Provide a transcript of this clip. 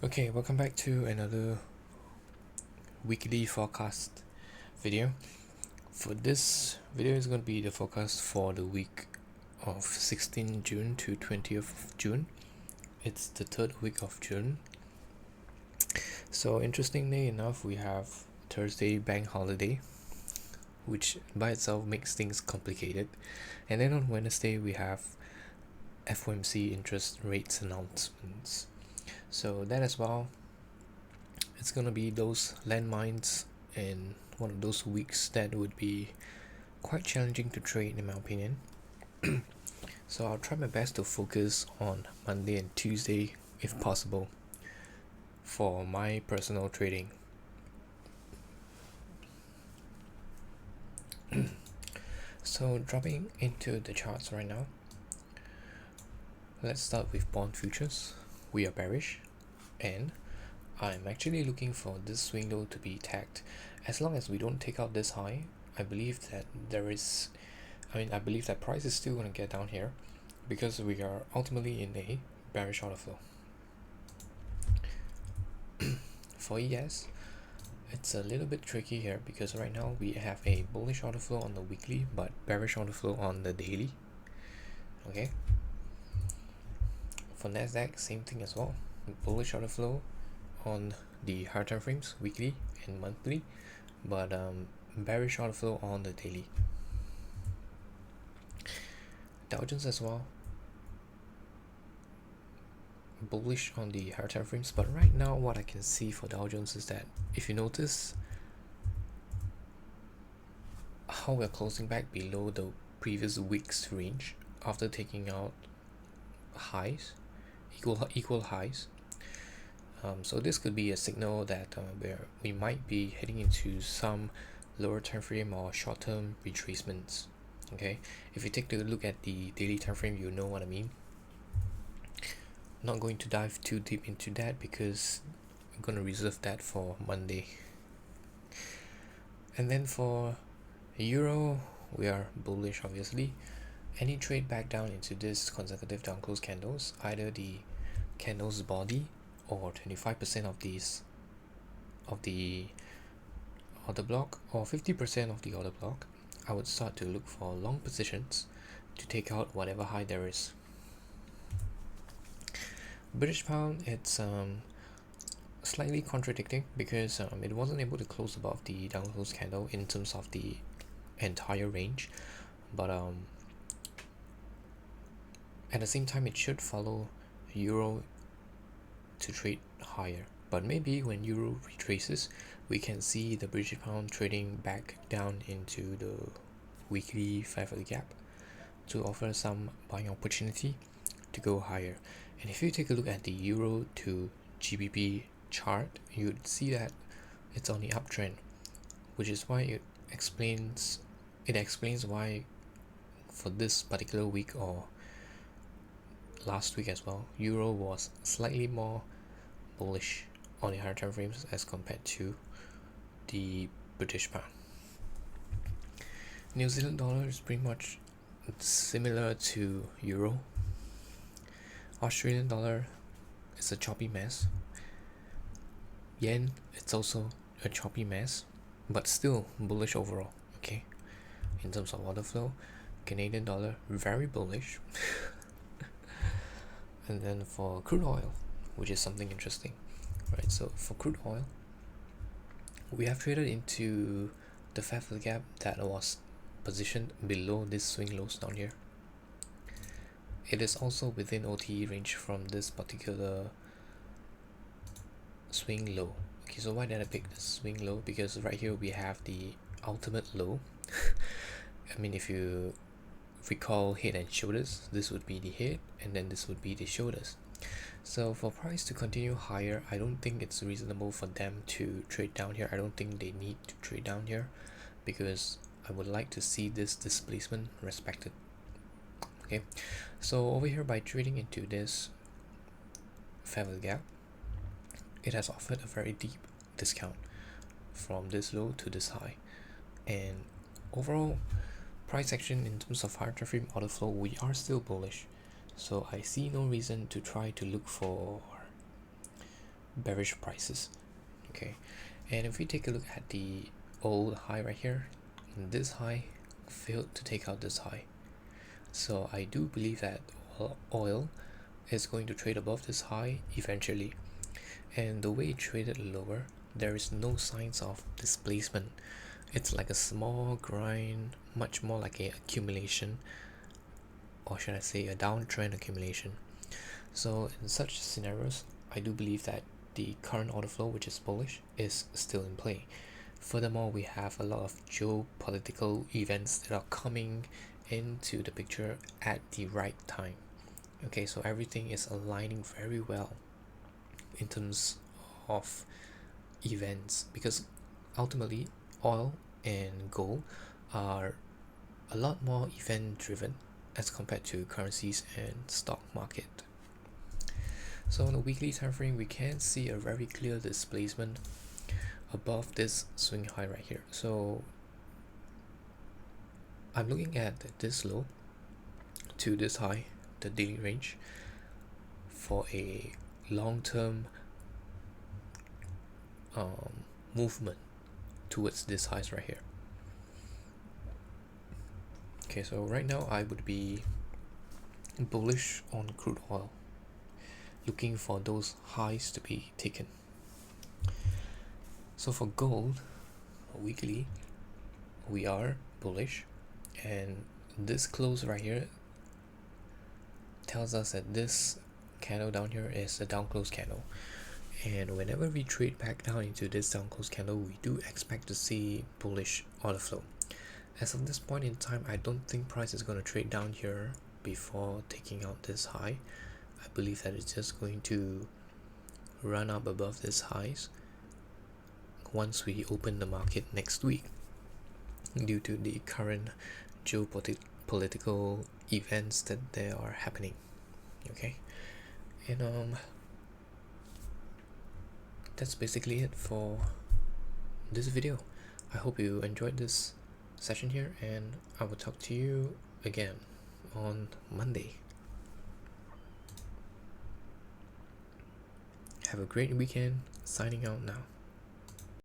Okay, welcome back to another weekly forecast video. For this video is going to be the forecast for the week of 16 June to 20th of June. It's the third week of June. So interestingly enough, we have Thursday bank holiday, which by itself makes things complicated. And then on Wednesday we have FOMC interest rates announcements. So that as well, it's gonna be those landmines in one of those weeks that would be quite challenging to trade in my opinion. So I'll try my best to focus on Monday and Tuesday if possible for my personal trading. So dropping into the charts right now, let's start with bond futures. We are bearish, and I'm actually looking for this swing low to be tagged. As long as we don't take out this high, I believe that I believe that price is still going to get down here because we are ultimately in a bearish order flow. For ES, it's a little bit tricky here because right now we have a bullish order flow on the weekly but bearish order flow on the daily. Okay. For Nasdaq, same thing as well. Bullish order flow on the higher time frames, weekly and monthly, but bearish order flow on the daily. Dow Jones as well, bullish on the higher time frames, but right now what I can see for Dow Jones is that if you notice how we're closing back below the previous week's range after taking out highs, equal highs. So this could be a signal that where we might be heading into some lower time frame or short-term retracements. Okay, if you take a look at the daily time frame, you know what I mean. Not going to dive too deep into that because I'm going to reserve that for Monday. And then for Euro, we are bullish obviously. Any trade back down into this consecutive down close candles, either the candle's body or 25% of these of the order block or 50% of the order block, I would start to look for long positions to take out whatever high there is. British pound, it's slightly contradicting because it wasn't able to close above the down close candle in terms of the entire range, but at the same time it should follow Euro to trade higher. But maybe when Euro retraces, we can see the British pound trading back down into the weekly 5-hour gap to offer some buying opportunity to go higher. And if you take a look at the Euro to GBP chart, you'd see that it's on the uptrend, which is why it explains why for this particular week or last week as well, Euro was slightly more bullish on the higher time frames as compared to the British pound. New Zealand dollar is pretty much similar to Euro. Australian dollar is a choppy mess. Yen, it's also a choppy mess, but still bullish overall. Okay, in terms of order flow, Canadian dollar very bullish. And then for crude oil, which is something interesting, right? So for crude oil, we have traded into the 5-hour gap that was positioned below this swing lows down here. It is also within OTE range from this particular swing low. Okay, so why did I pick the swing low? Because right here we have the ultimate low. I mean, if you recall head and shoulders, this would be the head and then this would be the shoulders. So for price to continue higher, I don't think it's reasonable for them to trade down here. I don't think they need to trade down here because I would like to see this displacement respected. Okay, so over here by trading into this 5-hour gap, it has offered a very deep discount from this low to this high, and overall price action in terms of higher time frame order flow, we are still bullish. So I see no reason to try to look for bearish prices. Okay, and if we take a look at the old high right here, this high failed to take out this high, so I do believe that oil is going to trade above this high eventually. And the way it traded lower, there is no signs of displacement. It's like a small grind, much more like a accumulation, or should I say a downtrend accumulation. So in such scenarios, I do believe that the current order flow, which is bullish, is still in play. Furthermore, we have a lot of geopolitical events that are coming into the picture at the right time. Okay, so everything is aligning very well in terms of events, because ultimately oil and gold are a lot more event driven as compared to currencies and stock market. So on the weekly time frame, we can see a very clear displacement above this swing high right here. So I'm looking at this low to this high, the daily range, for a long-term movement towards this highs right here. Okay, so right now I would be bullish on crude oil, looking for those highs to be taken. So for gold, weekly, we are bullish, and this close right here tells us that this candle down here is a down close candle, and whenever we trade back down into this down close candle, we do expect to see bullish order flow. As of this point in time, I don't think price is going to trade down here before taking out this high. I believe that it's just going to run up above this highs once we open the market next week, due to the current geopolitical events that they are happening. Okay, and that's basically it for this video. I hope you enjoyed this session here, and I will talk to you again on Monday. Have a great weekend. Signing out now.